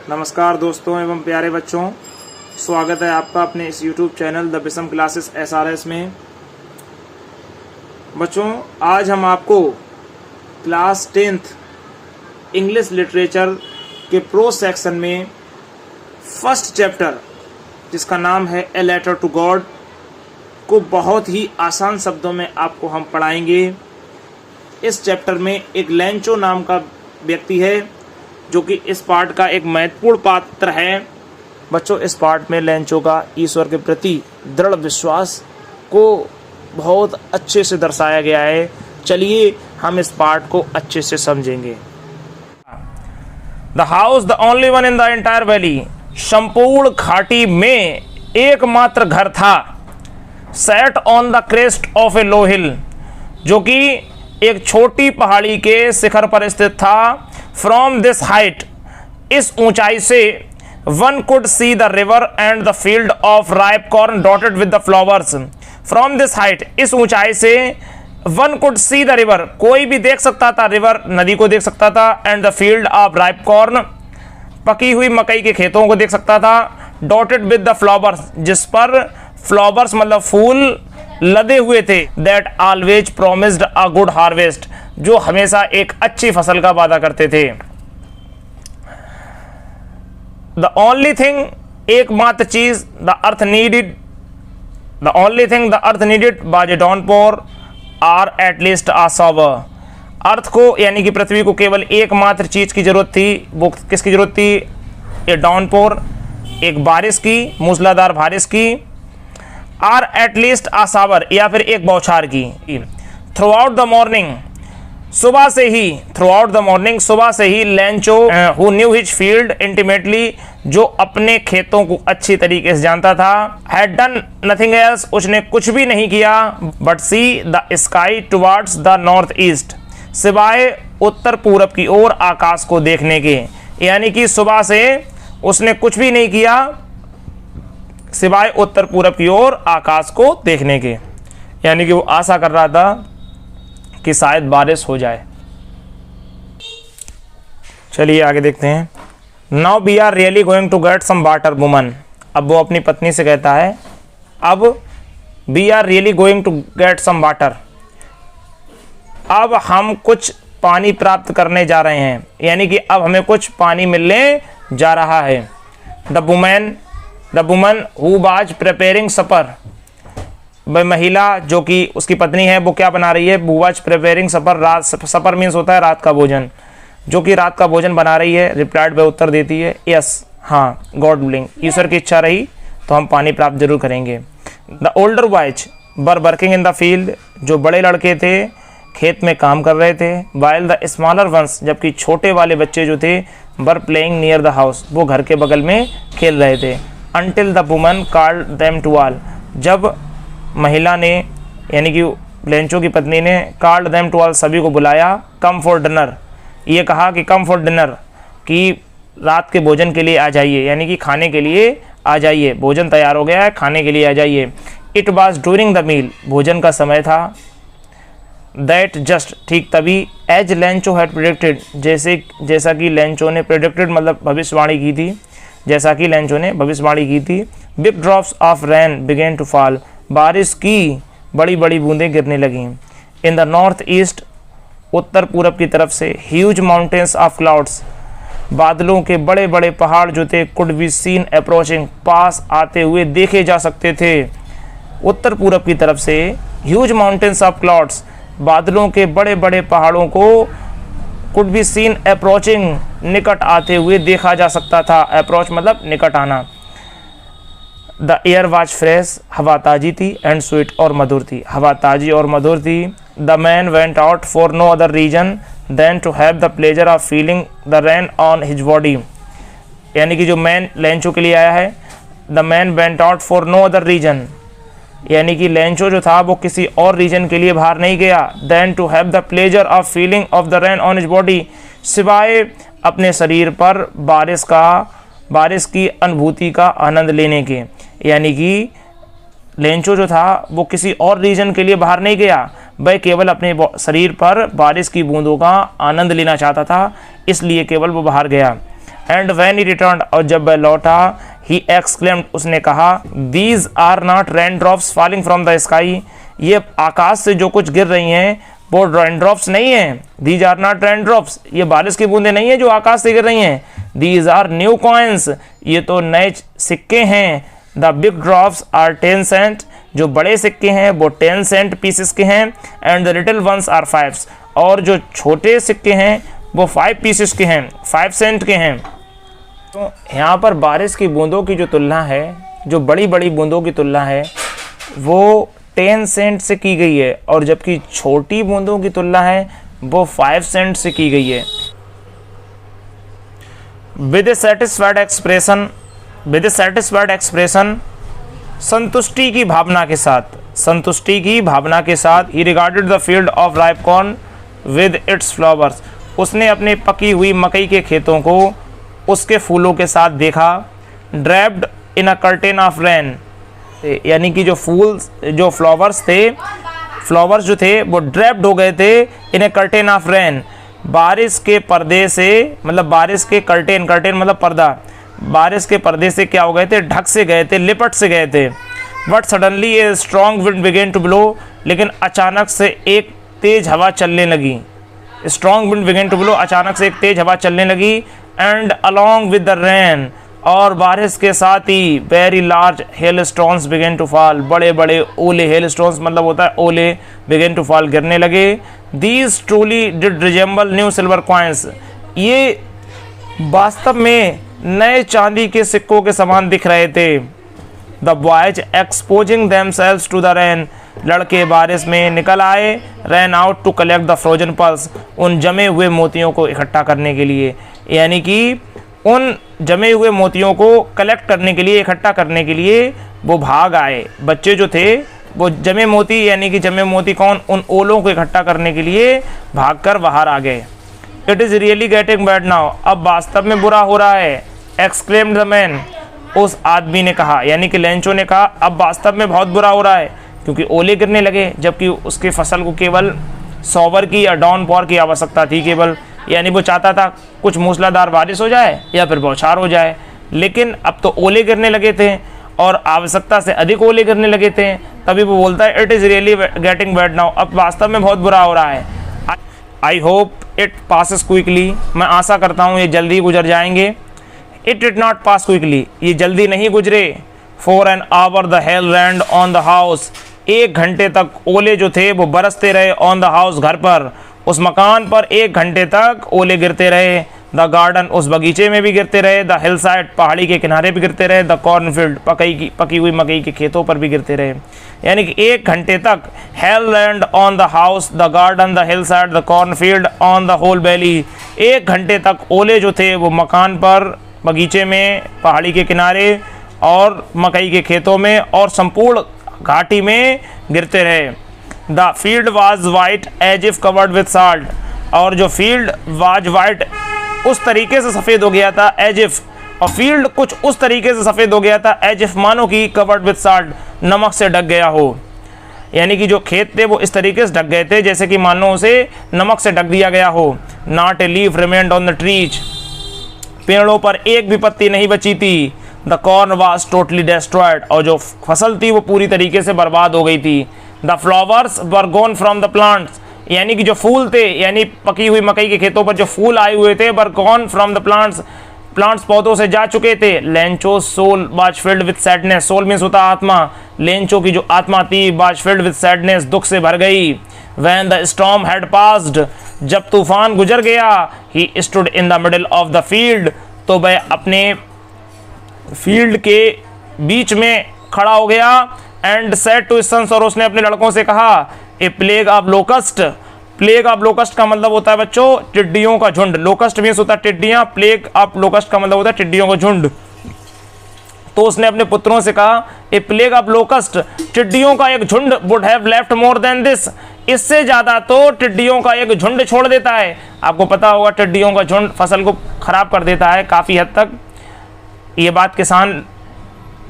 नमस्कार दोस्तों एवं प्यारे बच्चों, स्वागत है आपका अपने इस YouTube चैनल द बिसम क्लासेस SRS में। बच्चों, आज हम आपको क्लास 10th इंग्लिश लिटरेचर के प्रो सेक्शन में फर्स्ट चैप्टर जिसका नाम है ए लेटर टू गॉड को बहुत ही आसान शब्दों में आपको हम पढ़ाएंगे। इस चैप्टर में एक लेंचो नाम का व्यक्ति है जो कि इस पार्ट का एक महत्वपूर्ण पात्र है। बच्चों, इस पार्ट में लेंचो का ईश्वर के प्रति दृढ़ विश्वास को बहुत अच्छे से दर्शाया गया है। चलिए हम इस पार्ट को अच्छे से समझेंगे। The house the only one in the entire valley, संपूर्ण घाटी में एकमात्र घर था। Set on the crest of a low hill, जो कि एक छोटी पहाड़ी के शिखर पर स्थित था। फ्रॉम दिस हाइट, इस ऊंचाई से one could see the river and the field of ripe corn dotted with the flowers. From this height, इस ऊंचाई से one could see the river, कोई भी देख सकता था, रिवर नदी को देख सकता था, and the field of ripe corn, पकी हुई मकई के खेतों को देख सकता था। डॉटेड विद द फ्लावर्स, जिस पर फ्लावर्स मतलब फूल लदे हुए थे। That always promised a good harvest, जो हमेशा एक अच्छी फसल का वादा करते थे। द ओनली थिंग, एकमात्र चीज, the earth needed, the only thing the earth needed by a downpour or at least a shower. Earth को यानी कि पृथ्वी को केवल एकमात्र चीज की जरूरत थी। वो किसकी जरूरत थी? ए डाउनपोर, एक बारिश की, मूसलाधार बारिश की। आर एट लीस्ट आ सावर, या फिर एक बौछार की। थ्रू आउट द मॉर्निंग, सुबह से ही, थ्रू आउट द मॉर्निंग, सुबह से ही Lencho who knew his field intimately, जो अपने खेतों को अच्छी तरीके से जानता था, हैड डन नथिंग एल्स, उसने कुछ भी नहीं किया, but see the sky towards the north east, सिवाय उत्तर पूरब की ओर आकाश को देखने के। यानी कि सुबह से उसने कुछ भी नहीं किया सिवाय उत्तर पूरब की ओर आकाश को देखने के। यानी कि वो आशा कर रहा था कि शायद बारिश हो जाए। चलिए आगे देखते हैं। Now we are really going to get some water woman. अब वो अपनी पत्नी से कहता है, अब we are really going to get some water, अब हम कुछ पानी प्राप्त करने जा रहे हैं। यानी कि अब हमें कुछ पानी मिलने जा रहा है। The woman who was preparing supper, वह महिला जो कि उसकी पत्नी है, वो क्या बना रही है? हु वाज प्रिपेयरिंग सपर, रात, सपर मीन्स होता है रात का भोजन, जो कि रात का भोजन बना रही है। रिप्लाइड वह उत्तर देती है, यस, हाँ, गॉड विलिंग, ईश्वर की इच्छा रही तो हम पानी प्राप्त जरूर करेंगे। The older boys were working in the field, जो बड़े लड़के थे खेत में काम कर रहे थे। वाइल द स्मॉलर वंस, जबकि छोटे वाले बच्चे जो थे, were playing near the house, वो घर के बगल में खेल रहे थे। Until the woman called them to all, जब महिला ने यानी कि लेंचो की पत्नी ने called them to all, सभी को बुलाया। come for dinner, ये कहा कि come for dinner, कि रात के भोजन के लिए आ जाइए, यानी कि खाने के लिए आ जाइए, भोजन तैयार हो गया है, खाने के लिए आ जाइए। it was during the meal, भोजन का समय था। that just, ठीक तभी, as लेंचो had predicted, जैसा कि लेंचो ने predicted मतलब भविष्यवाणी की थी, जैसा कि लेंचो ने भविष्यवाणी की थी। Big drops of rain begin to fall, बारिश की बड़ी बड़ी बूंदें गिरने लगीं। इन द नॉर्थ ईस्ट, उत्तर पूरब की तरफ से, ह्यूज माउंटेन्स ऑफ क्लाउड्स, बादलों के बड़े बड़े पहाड़ जो थे, कुड बी सीन अप्रोचिंग, पास आते हुए देखे जा सकते थे। उत्तर पूरब की तरफ से ह्यूज माउंटेन्स ऑफ क्लाउड्स, बादलों के बड़े बड़े पहाड़ों को कुड बी सीन अप्रोचिंग, निकट आते हुए देखा जा सकता था। अप्रोच मतलब निकट आना। द एयर वाज फ्रेश, हवा ताजी थी, एंड स्वीट, और मधुर थी, हवा ताजी और मधुर थी। The man went out for no other reason than to have the pleasure of feeling the rain on his body, यानी कि जो मैन लेंचो के लिए आया है, the man went out for no other reason, यानी कि लेंचो जो था वो किसी और रीजन के लिए बाहर नहीं गया। Than to have the pleasure of feeling of the rain on his body, सिवाय अपने शरीर पर बारिश की अनुभूति का आनंद लेने के। यानी कि लेंचो जो था वो किसी और रीजन के लिए बाहर नहीं गया, वह केवल अपने शरीर पर बारिश की बूंदों का आनंद लेना चाहता था, इसलिए केवल वो बाहर गया। एंड व्हेन ही रिटर्न्ड, और जब वह लौटा, ही एक्सक्लेम्ड, उसने कहा, these are not raindrops falling from the sky, ये आकाश से जो कुछ गिर रही हैं वो रेन ड्रॉप्स नहीं है। These are not raindrops, ये बारिश की बूंदें नहीं है जो आकाश से गिर रही हैं। दीज आर न्यू कॉइन्स, ये तो नए सिक्के हैं। The big drops are 10 cent, जो बड़े सिक्के हैं वो 10 सेंट पीसेस के हैं। And the little ones are 5, और जो छोटे सिक्के हैं वो 5 पीसेस के हैं, 5 सेंट के हैं। तो यहाँ पर बारिश की बूंदों की जो तुलना है, जो बड़ी बड़ी बूंदों की तुलना है, वो 10 सेंट से की गई है, और जबकि छोटी बूंदों की तुलना है वो 5 सेंट से की गई है। With A satisfied expression, with A satisfied expression, संतुष्टि की भावना के साथ, संतुष्टि की भावना के साथ, ही regarded the field of ripe corn with its flowers, उसने अपने पकी हुई मकई के खेतों को उसके फूलों के साथ देखा। Draped in a curtain of rain, यानी कि जो फूल, जो फ्लावर्स थे, फ्लावर्स जो थे वो ड्रैप्ड हो गए थे इन ए कर्टेन ऑफ रेन, बारिश के पर्दे से, मतलब बारिश के कर्टेन, कर्टेन मतलब पर्दा, बारिश के पर्दे से क्या हो गए थे, ढक से गए थे, लिपट से गए थे। But suddenly a strong wind began to blow, लेकिन अचानक से एक तेज हवा चलने लगी। Strong wind began to blow, अचानक से एक तेज हवा चलने लगी। And along with the rain, और बारिश के साथ ही very large hail stones began to fall, बड़े बड़े ओले, हेल स्टोन्स मतलब होता है ओले, बिगेन टू फॉल, गिरने लगे। These truly did resemble new silver coins, ये वास्तव में नए चांदी के सिक्कों के समान दिख रहे थे। The boys exposing themselves to the rain, लड़के बारिश में निकल आए। Ran out to collect the frozen pearls, उन जमे हुए मोतियों को इकट्ठा करने के लिए, यानी कि उन जमे हुए मोतियों को कलेक्ट करने के लिए, इकट्ठा करने के लिए वो भाग आए। बच्चे जो थे वो जमे मोती, यानी कि जमे मोती कौन, उन ओलों को इकट्ठा करने के लिए भागकर बाहर आ गए। It is really getting bad now, अब वास्तव में बुरा हो रहा है। एक्सक्लेम्ड द मैन, उस आदमी ने कहा, यानी कि लेंचो ने कहा, अब वास्तव में बहुत बुरा हो रहा है, क्योंकि ओले गिरने लगे, जबकि उसके फसल को केवल सॉवर की या डाउन पॉर की आवश्यकता थी केवल, यानी वो चाहता था कुछ मूसलाधार बारिश हो जाए या फिर बौछार हो जाए, लेकिन अब तो ओले गिरने लगे थे और आवश्यकता से अधिक ओले गिरने लगे थे। तभी वो बोलता है, it is really getting bad now, अब वास्तव में बहुत बुरा हो रहा है। I hope it passes quickly, मैं आशा करता हूँ ये जल्दी गुजर जाएंगे। It did not pass quickly, ये जल्दी नहीं गुजरे। For an hour the hail rained on the house, 1 घंटे तक ओले जो थे वो बरसते रहे ऑन द हाउस, घर पर, उस मकान पर 1 घंटे तक ओले गिरते रहे। द गार्डन, उस बगीचे में भी गिरते रहे। द हिल साइड, पहाड़ी के किनारे भी गिरते रहे। द कॉर्नफील्ड, पकी हुई मकई के खेतों पर भी गिरते रहे। यानी कि 1 घंटे तक hail land on the house, the garden, the hillside, the cornfield, on the whole valley. 1 घंटे तक ओले जो थे वो मकान पर, बगीचे में, पहाड़ी के किनारे और मकई के खेतों में और संपूर्ण घाटी में गिरते रहे। The field was white as if covered with salt, और जो फील्ड वाज वाइट उस तरीके से सफ़ेद हो गया था, एज इफ, और फील्ड कुछ उस तरीके से सफ़ेद हो गया था, एज इफ मानो कि कवर्ड विथ साल्ट, नमक से ढक गया हो। यानी कि जो खेत थे वो इस तरीके से ढक गए थे जैसे कि मानो उसे नमक से ढक दिया गया हो। Not a leaf remained on the trees, पेड़ों पर एक भी पत्ती नहीं बची थी। The corn was totally destroyed, और जो फसल थी वो पूरी तरीके से बर्बाद हो गई थी। The flowers were gone from the plants, यानी कि जो फूल थे, यानी पकी हुई मकई के खेतों पर जो फूल आए हुए थे, were gone from the plants, plants पौधों से जा चुके थे। Lencho soul was filled with sadness, soul means होता आत्मा, लेंचो की जो आत्मा थी वाज फिल्ड विद सैडनेस, दुख से भर गई। When the storm had passed, जब तूफान गुजर गया, he stood in the middle of the field, तो वह अपने फील्ड के बीच में खड़ा हो गया। And said to his sons, और उसने अपने लड़कों से कहा, a plague of locust, plague of locust का मतलब होता है बच्चों टिड्डियों का झुंड, लोकस्ट मीन्स होता है टिड्डियां, प्लेग ऑफ लोकस्ट का मतलब होता है टिड्डियों का झुंड। तो उसने अपने पुत्रों से कहा, ए प्लेग ऑफ लोकस्ट, टिड्डियों का एक झुंड, would have left more than this, इससे ज़्यादा तो टिड्डियों का एक झुंड छोड़ देता है। आपको पता होगा टिड्डियों का झुंड फसल को खराब कर देता है काफ़ी हद तक। ये बात किसान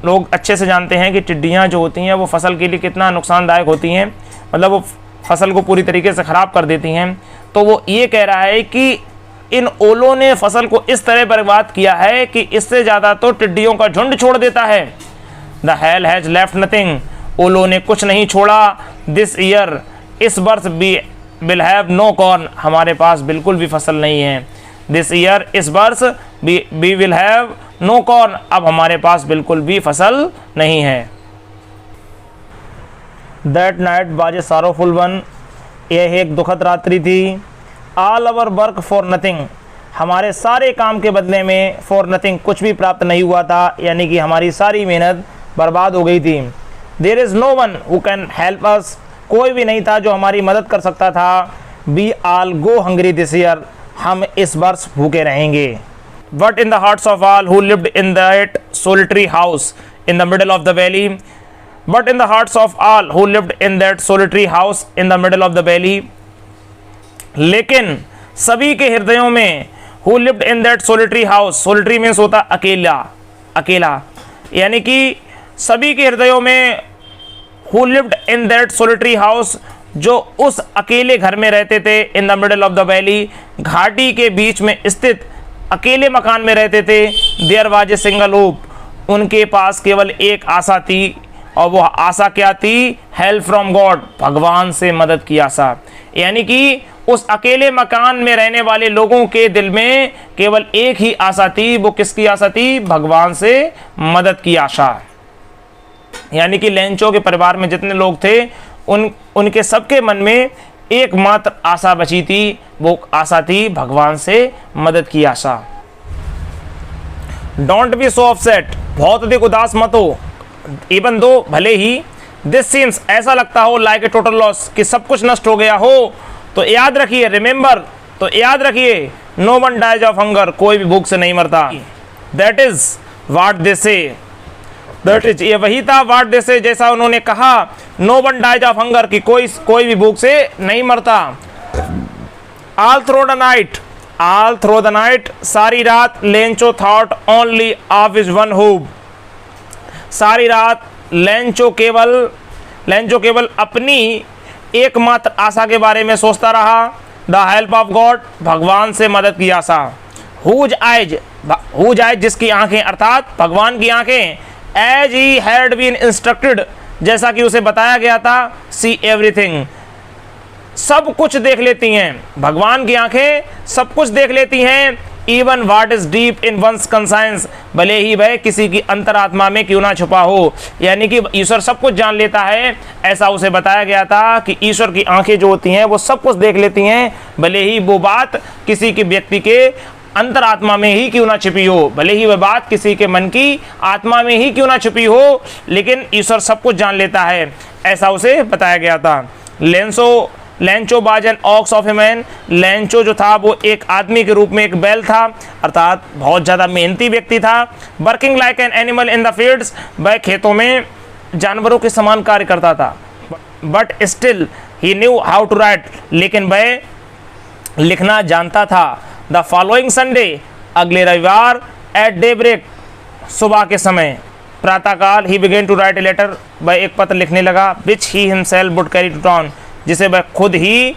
लोग अच्छे से जानते हैं कि टिड्डियाँ जो होती हैं वो फसल के लिए कितना नुकसानदायक होती हैं, मतलब वो फसल को पूरी तरीके से ख़राब कर देती हैं। तो वो ये कह रहा है कि इन ओलों ने फसल को इस तरह बर्बाद किया है कि इससे ज़्यादा तो टिड्डियों का झुंड छोड़ देता है। The hell has left nothing, ओलों ने कुछ नहीं छोड़ा। दिस ईयर, इस वर्ष भी विल हैव नो कॉर्न, हमारे पास बिल्कुल भी फसल नहीं है। दिस ईयर, इस वर्ष we will have no corn, अब हमारे पास बिल्कुल भी फसल नहीं है। That night was a sorrowful one, यह एक दुखद रात्रि थी। All our work for nothing, हमारे सारे काम के बदले में फॉर नथिंग, कुछ भी प्राप्त नहीं हुआ था, यानी कि हमारी सारी मेहनत बर्बाद हो गई थी। There is no one who can help us, कोई भी नहीं था जो हमारी मदद कर सकता था। We all go hungry this year, हम इस वर्ष भूखे रहेंगे। But in the hearts of all who lived in that solitary house in the middle of the valley, but in the hearts of all who lived in that solitary house in the middle of the valley, लेकिन सभी के हृदयों में, who lived in that solitary house, solitary means होता अकेला, अकेला, यानी कि सभी के हृदयों में, who lived in that solitary house, जो उस अकेले घर में रहते थे, इन the middle of the valley, घाटी के बीच में स्थित अकेले मकान में रहते थे। There was a single hope, उनके पास केवल एक आशा थी, और वो आशा क्या थी? हेल्प फ्रॉम गॉड, भगवान से मदद की आशा। यानी कि उस अकेले मकान में रहने वाले लोगों के दिल में केवल एक ही आशा थी, वो किसकी आशा थी? भगवान से मदद की आशा। यानी कि लेंचो के परिवार में जितने लोग थे, उनके सबके मन में एकमात्र आशा बची थी, वो आशा थी भगवान से मदद की आशा। डोंट बी सो अपसेट, बहुत अधिक उदास मत हो। इवन दो, भले ही दिस सीम्स, ऐसा लगता हो, लाइक ए टोटल लॉस, कि सब कुछ नष्ट हो गया हो, तो याद रखिए, रिमेंबर, तो याद रखिए, no one dies of hunger, कोई भी भूख से नहीं मरता। दैट इज व्हाट दे से, दैट इज, ये वही था, व्हाट दे से, जैसा उन्होंने कहा, no one dies of hunger, कि कोई भी भूख से नहीं मरता। All through the night, all through the night, सारी रात, Lencho thought only of his one hope, सारी रात लेंचो केवल अपनी एकमात्र आशा के बारे में सोचता रहा। द हेल्प ऑफ गॉड, भगवान से मदद की आशा। हुज आइज, जिसकी आंखें, अर्थात भगवान की आंखें, as he had been instructed, जैसा कि उसे बताया गया था, सी एवरीथिंग, सब कुछ देख लेती हैं। भगवान की आंखें सब कुछ देख लेती हैं। Even what is deep in one's conscience, भले ही वह किसी की अंतरात्मा में क्यों ना छुपा हो, यानी कि ईश्वर सब कुछ जान लेता है। ऐसा उसे बताया गया था कि ईश्वर की आंखें जो होती हैं वो सब कुछ देख लेती हैं, भले ही वो बात किसी के व्यक्ति के अंतरात्मा में ही क्यों ना छिपी हो, भले ही वह बात किसी के मन की आत्मा में ही क्यों ना छिपी हो, लेकिन ईश्वर सब कुछ जान लेता है, ऐसा उसे बताया गया था। Lencho was an ox of a man, Lencho जो था वो एक आदमी के रूप में एक बैल था, अर्थात बहुत ज़्यादा मेहनती व्यक्ति था। Working like an animal in the fields, वह खेतों में जानवरों के समान कार्य करता था। But still he knew how to write, लेकिन वह लिखना जानता था। द फॉलोइंग संडे, अगले रविवार, एट डे ब्रेक, सुबह के समय, प्रातःकाल, he began to write a letter, वह एक पत्र लिखने लगा, which he himself would carry to town, जिसे वह खुद ही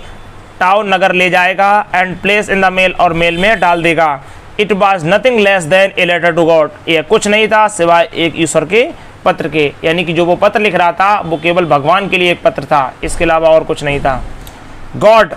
टाउन नगर ले जाएगा, and place in the mail, और मेल में डाल देगा। It was nothing less than a letter to God, यह कुछ नहीं था सिवाय एक ईश्वर के पत्र के, यानी कि जो वो पत्र लिख रहा था वो केवल भगवान के लिए एक पत्र था, इसके अलावा और कुछ नहीं था। गॉड,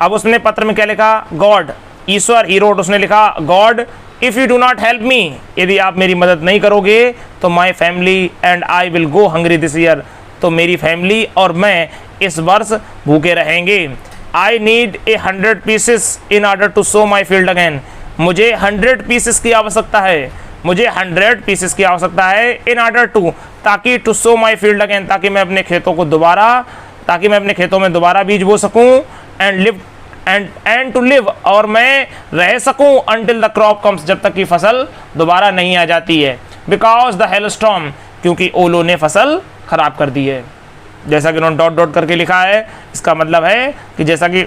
अब उसने पत्र में क्या लिखा? गॉड, ईश्वर, ही रोट, उसने लिखा, God if you do not help me, यदि आप मेरी मदद नहीं करोगे तो my family and I will go hungry this year, तो मेरी फैमिली और मैं इस वर्ष भूखे रहेंगे। I need a 100 pieces in order to sow my field again, मुझे 100 पीसेस की आवश्यकता है, मुझे 100 पीसेस की आवश्यकता है, इन ऑर्डर टू, ताकि to sow my field again, ताकि मैं अपने खेतों को दोबारा, ताकि मैं अपने खेतों में दोबारा बीज बो सकूं, and live and to live, और मैं रह सकूं अंटिल द क्रॉप कम्स, जब तक कि फसल दोबारा नहीं आ जाती है। बिकॉज द हेलस्टॉर्म, क्योंकि ओलो ने फसल खराब कर दी है। जैसा कि उन्होंने डॉट डॉट करके लिखा है, इसका मतलब है कि जैसा कि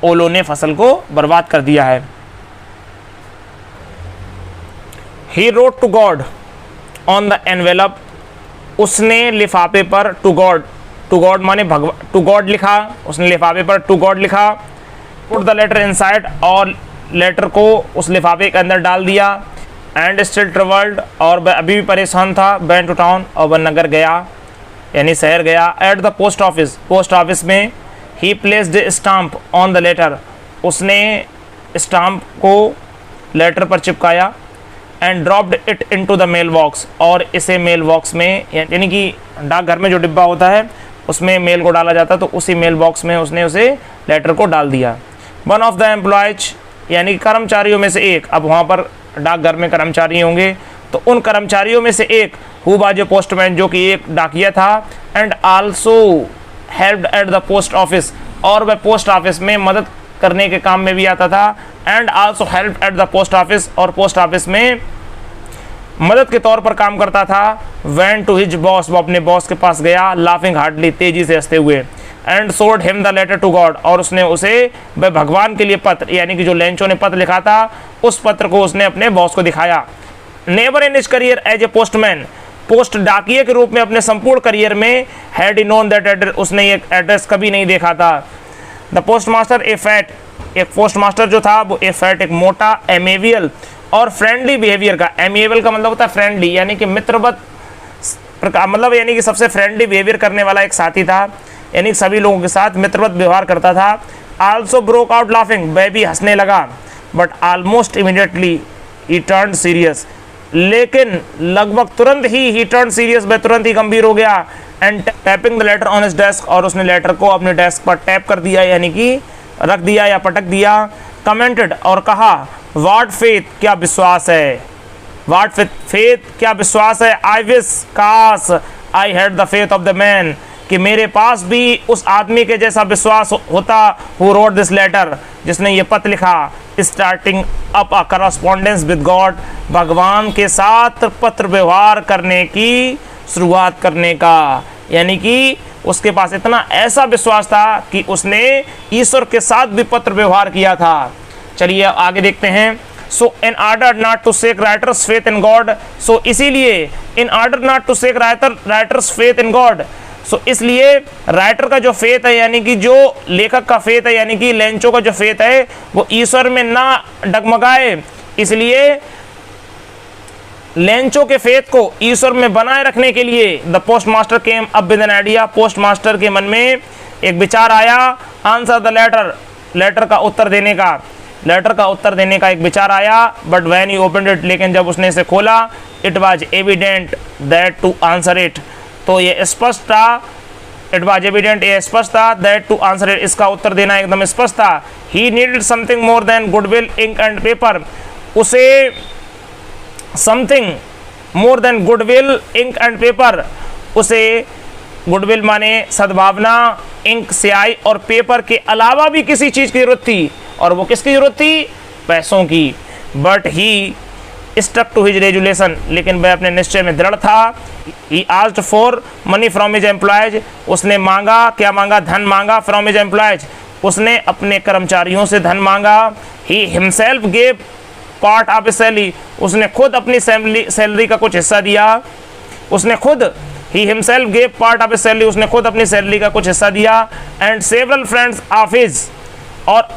ओलो ने फसल को बर्बाद कर दिया है। He wrote to God on the envelope, उसने लिफाफे पर टू गॉड माने भगवान, टू गॉड लिखा, उसने लिफाफे पर टू गॉड लिखा। पुट द लेटर इनसाइड, और लेटर को उस लिफाफे के अंदर डाल दिया। एंड स्टिल ट्रेवल्ड, और वह अभी भी परेशान था। वेंट टू टाउन, और वह नगर गया यानी शहर गया। At the post office, post office में he placed stamp on the letter, उसने स्टाम्प को लेटर पर चिपकाया। And dropped it into the mail box, और इसे मेल बॉक्स में यानी कि डाकघर में जो डिब्बा होता है उसमें मेल को डाला जाता है, तो उसी मेल बॉक्स में उसने उसे लेटर को डाल दिया। वन ऑफ द एम्प्लॉयज यानी कर्मचारियों में से एक, अब वहाँ पर डाकघर में कर्मचारी होंगे, तो उन कर्मचारियों में से एक हु वाज ए पोस्टमैन, जो कि एक डाकिया था। And also helped eight the post office, और वह पोस्ट ऑफिस में मदद करने के काम में भी आता था। And also help at the post office, और पोस्ट ऑफिस में मदद के तौर पर काम करता था। वेंट टू हिज बॉस, वो अपने बॉस के पास गया। लाफिंग हार्डली, तेजी से हंसते हुए। And showed him the letter to God, और उसने उसे वह भगवान के लिए पत्र यानी कि जो लेंचो ने पत्र लिखा था उस पत्र को उसने अपने बॉस को दिखाया। Never in his career as a postman, post डाकिये के रूप में अपने संपूर्ण करियर में had he known that address, उसने ये एड्रेस कभी नहीं देखा था। द पोस्टमास्टर ए फैट, एक पोस्टमास्टर जो था वो ए फैट, एक मोटा, एमेवियल और फ्रेंडली बिहेवियर का। एमेवियल का मतलब होता है फ्रेंडली, यानी कि मित्रवत प्रकार, मतलब यानी कि सबसे फ्रेंडली बिहेवियर करने वाला एक साथी था, यानी सभी लोगों के साथ मित्रवत व्यवहार करता था। आल्सो ब्रोक आउट लाफिंग, वह भी हंसने लगा। But almost immediately he turn serious, लेकिन लगभग तुरंत ही टर्न सीरियस, वह तुरंत ही गंभीर हो गया। And tapping the later on his desk, और उसने लेटर को अपने डेस्क पर टैप कर दिया यानी कि रख दिया या पटक दिया। कमेंटेड, और कहा व्हाट फेथ, क्या विश्वास है, व्हाट फेथ, क्या विश्वास है। आई विश, काश, I had the faith of the man, कि मेरे पास भी उस आदमी के जैसा विश्वास होता। हु रोट दिस लेटर, जिसने ये पत्र लिखा। Starting up a correspondence with God, भगवान के साथ पत्र व्यवहार करने की शुरुआत करने का, यानी कि उसके पास इतना ऐसा विश्वास था कि उसने ईश्वर के साथ भी पत्र व्यवहार किया था। चलिए आगे देखते हैं। So in order not to shake writer's faith in God, so इसीलिए in order not to shake writer's faith in God, so इसलिए राइटर का जो फेथ है यानी कि जो लेखक का फेथ है यानी कि लेंचो का जो फेथ है वो ईश्वर में ना डगमगाए, इसलिए लेंचो के फेथ को ईश्वर में बनाए रखने के लिए the postmaster came up with an idea, postmaster के मन में एक विचार आया। आंसर द लेटर, लेटर का उत्तर देने का एक विचार आया। But when he opened it, लेकिन जब उसने इसे खोला, it was evident that to answer it, तो ये स्पष्ट था। इट वाज एविडेंट, ये स्पष्ट था। दैट टू आंसर इट, इसका उत्तर देना एकदम स्पष्ट था। He needed something more than goodwill, ink and paper, उसे something more than goodwill, ink and paper, उसे गुडविल माने सद्भावना, इंक स्याही और पेपर के अलावा भी किसी चीज़ की जरूरत थी, और वो किसकी जरूरत थी? पैसों की। But he stuck to his resolution, लेकिन वह अपने निश्चय में दृढ़ था। He asked for money from his employees, उसने मांगा, क्या मांगा? धन मांगा। फ्रॉम हिज एम्प्लॉयज, उसने अपने कर्मचारियों से धन मांगा। ही himself gave part of salary, उसने खुद अपनी सैलरी का कुछ हिस्सा दिया। उसने खुद ही himself gave part of salary, उसने खुद अपनी सैलरी का कुछ हिस्सा दिया। And several friends of his, और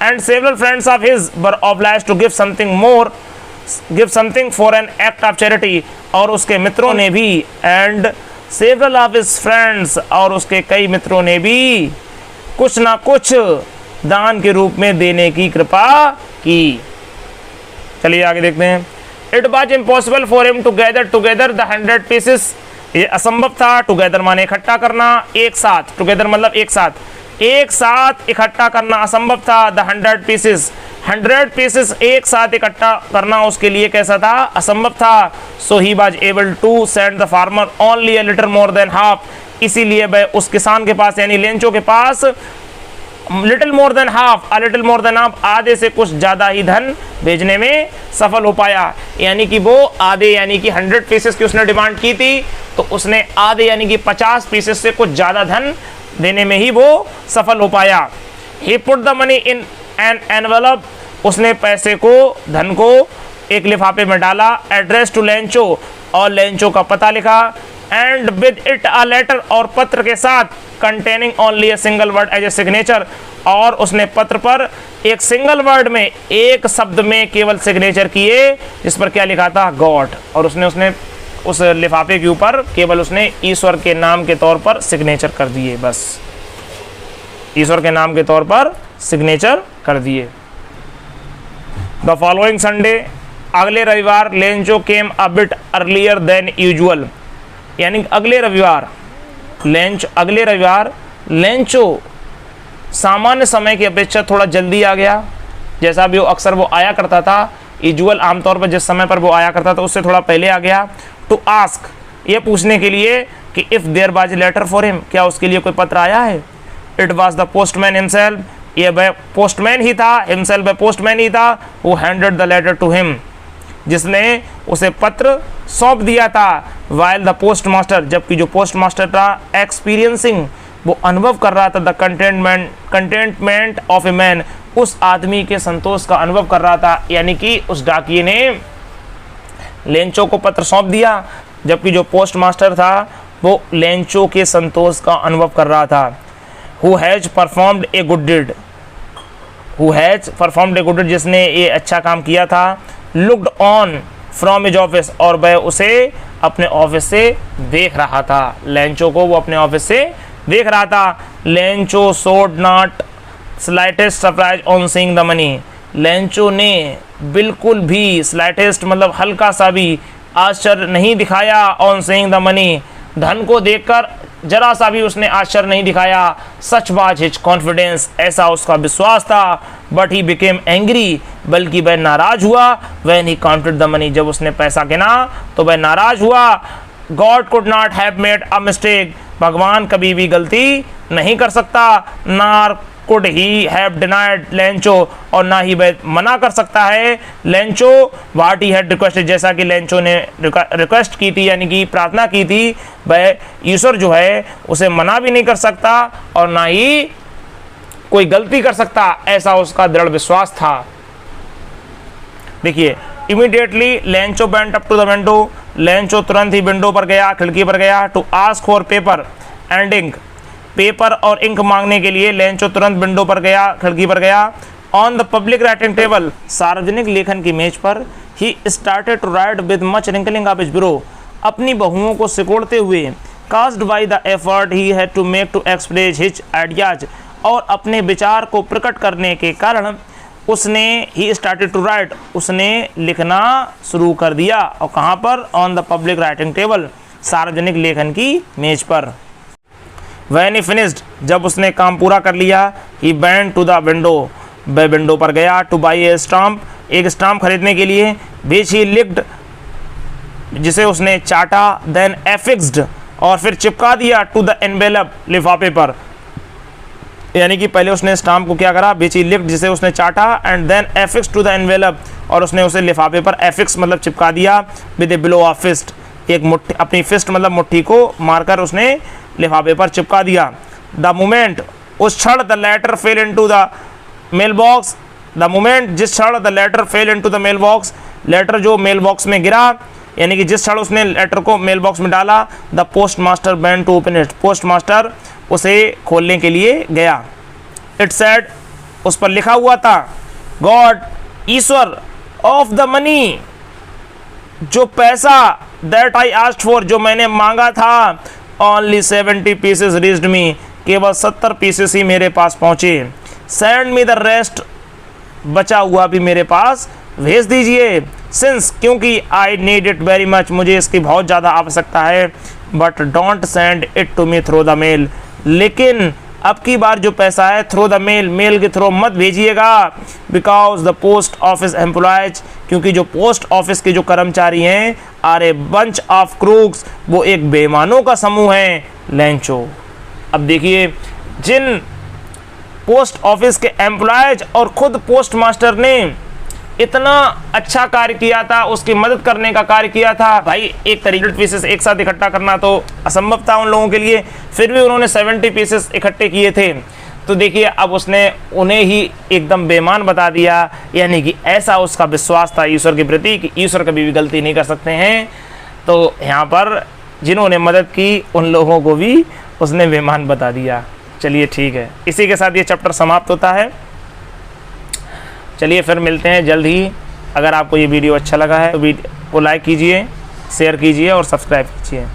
and several friends of his were obliged to give something more, give something for an act of charity, और उसके मित्रों ने भी, and several of his friends, और उसके कई मित्रों ने भी कुछ ना कुछ दान के रूप में देने की कृपा की। चलिए आगे देखते हैं। It was impossible for him to gather together the 100 pieces, ये असंभव था। टुगेदर माने इकट्ठा करना, एक साथ, टुगेदर मतलब एक साथ, एक साथ इकट्ठा करना असंभव था। द 100 पीसेस, 100 पीसेस एक साथ इकट्ठा करना उसके लिए कैसा था? असंभव था। So he was able to send the farmer only a little more than half, इसीलिए वह उस किसान के पास यानी लेंचो के पास little more than half, a little more than half, आधे से कुछ ज़्यादा ही धन भेजने में सफल हो पाया। यानी कि वो आधे, यानी कि 100 पीसेस की उसने डिमांड की थी, तो उसने आधे यानी कि 50 पीसेस से कुछ ज़्यादा धन देने में ही वो सफल हो पाया। He put the money in an envelope, उसने पैसे को, धन को एक लिफाफे में डाला। एड्रेस टू लेंचो, और लेंचो का पता लिखा। And with it a letter, और पत्र के साथ containing only a single word as a signature, और उसने पत्र पर एक सिंगल वर्ड में, एक शब्द में केवल सिग्नेचर किए, जिस पर क्या लिखा था, गॉड। और उसने उस लिफाफे के ऊपर केवल उसने ईश्वर के नाम के तौर पर सिग्नेचर कर दिए, बस ईश्वर के नाम के तौर पर सिग्नेचर कर दिए। द फॉलोइंग संडे, अगले रविवार, Lencho came a bit earlier than usual, यानी अगले रविवार लेंचो सामान्य समय की अपेक्षा थोड़ा जल्दी आ गया, जैसा भी वो अक्सर वो आया करता था, यूजुअल आमतौर पर जिस समय पर वो आया करता था उससे थोड़ा पहले आ गया। टू आस्क, ये पूछने के लिए कि if there was a letter for him, क्या उसके लिए कोई पत्र आया है। It was the postman himself, ये वह पोस्टमैन ही था, हिमसेल्फ वह पोस्टमैन ही था, who handed the letter to him, जिसने उसे पत्र सौंप दिया था। वाइल द पोस्ट मास्टर, जबकि जो पोस्ट मास्टर था, एक्सपीरियंसिंग, वो अनुभव कर रहा था, the containment of a man, उस आदमी के संतोष का अनुभव कर रहा था। यानी कि उस डाकिये ने लेंचो को पत्र सौंप दिया, जबकि जो पोस्ट मास्टर था वो लेंचो के संतोष का अनुभव कर रहा था। Who has performed a good deed, जिसने ये अच्छा काम किया था। Looked on from his office, और वह उसे अपने ऑफिस से देख रहा था, लेंचो को वो अपने ऑफिस से देख रहा था। Lencho showed not slightest surprise on seeing the money, Lencho ने बिल्कुल भी स्लाइटेस्ट मतलब हल्का सा भी आश्चर्य नहीं दिखाया ऑन सीइंग द मनी, धन को देखकर जरा सा भी उसने आश्चर्य नहीं दिखाया। सच वाज हिज कॉन्फिडेंस, ऐसा उसका विश्वास था। बट ही बिकेम एंग्री, बल्कि वह नाराज हुआ। When he counted the money, जब उसने पैसा गिना तो वह नाराज हुआ। God could not have made a mistake, भगवान कभी भी गलती नहीं कर सकता। नार could he have denied Lencho, और ना ही वह मना कर सकता है Lencho what he had requested, जैसा कि लेंचो ने रिक्वेस्ट की थी, यानी कि प्रार्थना की थी। वह ईश्वर जो है उसे मना भी नहीं कर सकता और ना ही कोई गलती कर सकता, ऐसा उसका दृढ़ विश्वास था। देखिए, immediately Lencho went up to the window, Lencho तुरंत ही विंडो पर गया, खिड़की पर गया। To ask for paper and ink, paper और इंक मांगने के लिए लेंचो तुरंत विंडो पर गया, खिड़की पर गया। On the public writing table, सार्वजनिक लेखन की मेज पर, he started to write with much wrinkling of his brow, अपनी बहुओं को सिकोड़ते हुए। Caused by the effort he had to make to express his ideas, और अपने विचार को प्रकट करने के कारण उसने ही स्टार्टेड टू राइट, उसने लिखना शुरू कर दिया। और कहाँ पर, on the public writing table, सार्वजनिक लेखन की मेज पर। When he finished, जब उसने काम पूरा कर लिया, he went to the window, वह विंडो पर गया। to buy a stamp, एक स्टाम्प खरीदने के लिए। which he licked, जिसे उसने चाटा। then affixed, और फिर चिपका दिया। to the envelope, लिफाफे पर, यानी कि पहले उसने स्टाम्प को क्या करा, which he licked, जिसे उसने चाटा, and then affixed to the envelope, और उसने उसे लिफाफे पर affix मतलब चिपका दिया। with a blow of fist, एक मुट्ठी, अपनी फिस्ट मतलब मुट्ठी को मारकर उसने लिफाफे पर चिपका दिया। द मोमेंट, उस क्षण, the letter fell into the mail box, the moment, जिस क्षण, the letter fell into the mail box, letter जो मेल बॉक्स में गिरा, यानी कि जिस क्षण उसने लेटर को मेल बॉक्स में डाला। The post master went to open it, post master उसे खोलने के लिए गया। इट सेड, उस पर लिखा हुआ था, God, Ishwar, of the money, जो पैसा, दैट आई आस्क्ड फॉर, जो मैंने मांगा था। ओनली 70 पीसेस रीच्ड मी, केवल 70 पीसेस ही मेरे पास पहुँचे। सेंड मी द रेस्ट, बचा हुआ भी मेरे पास भेज दीजिए। सिंस, क्योंकि I need it very much, मुझे इसकी बहुत ज़्यादा आवश्यकता है। But don't send it to me through the mail, लेकिन अब की बार जो पैसा है थ्रू द मेल, मेल के थ्रू मत भेजिएगा। Because the post office employees, क्योंकि जो पोस्ट ऑफिस के जो कर्मचारी हैं, are a bunch of crooks, वो एक बेईमानों का समूह है। लेंचो, अब देखिए, जिन पोस्ट ऑफिस के एम्प्लॉयज और खुद पोस्ट मास्टर ने इतना अच्छा कार्य किया था, उसकी मदद करने का कार्य किया था। भाई, एक तरीके पीसेस एक साथ इकट्ठा करना तो असंभव था उन लोगों के लिए, फिर भी उन्होंने 70 पीसेस इकट्ठे किए थे। तो देखिए, अब उसने उन्हें ही एकदम बेईमान बता दिया, यानी कि ऐसा उसका विश्वास था ईश्वर के प्रति कि ईश्वर कभी भी गलती नहीं कर सकते हैं। तो यहाँ पर जिन्होंने मदद की उन लोगों को भी उसने बेईमान बता दिया। चलिए ठीक है, इसी के साथ ये चैप्टर समाप्त होता है। चलिए फिर मिलते हैं जल्द ही। अगर आपको ये वीडियो अच्छा लगा है तो वीडियो को लाइक कीजिए, शेयर कीजिए और सब्सक्राइब कीजिए।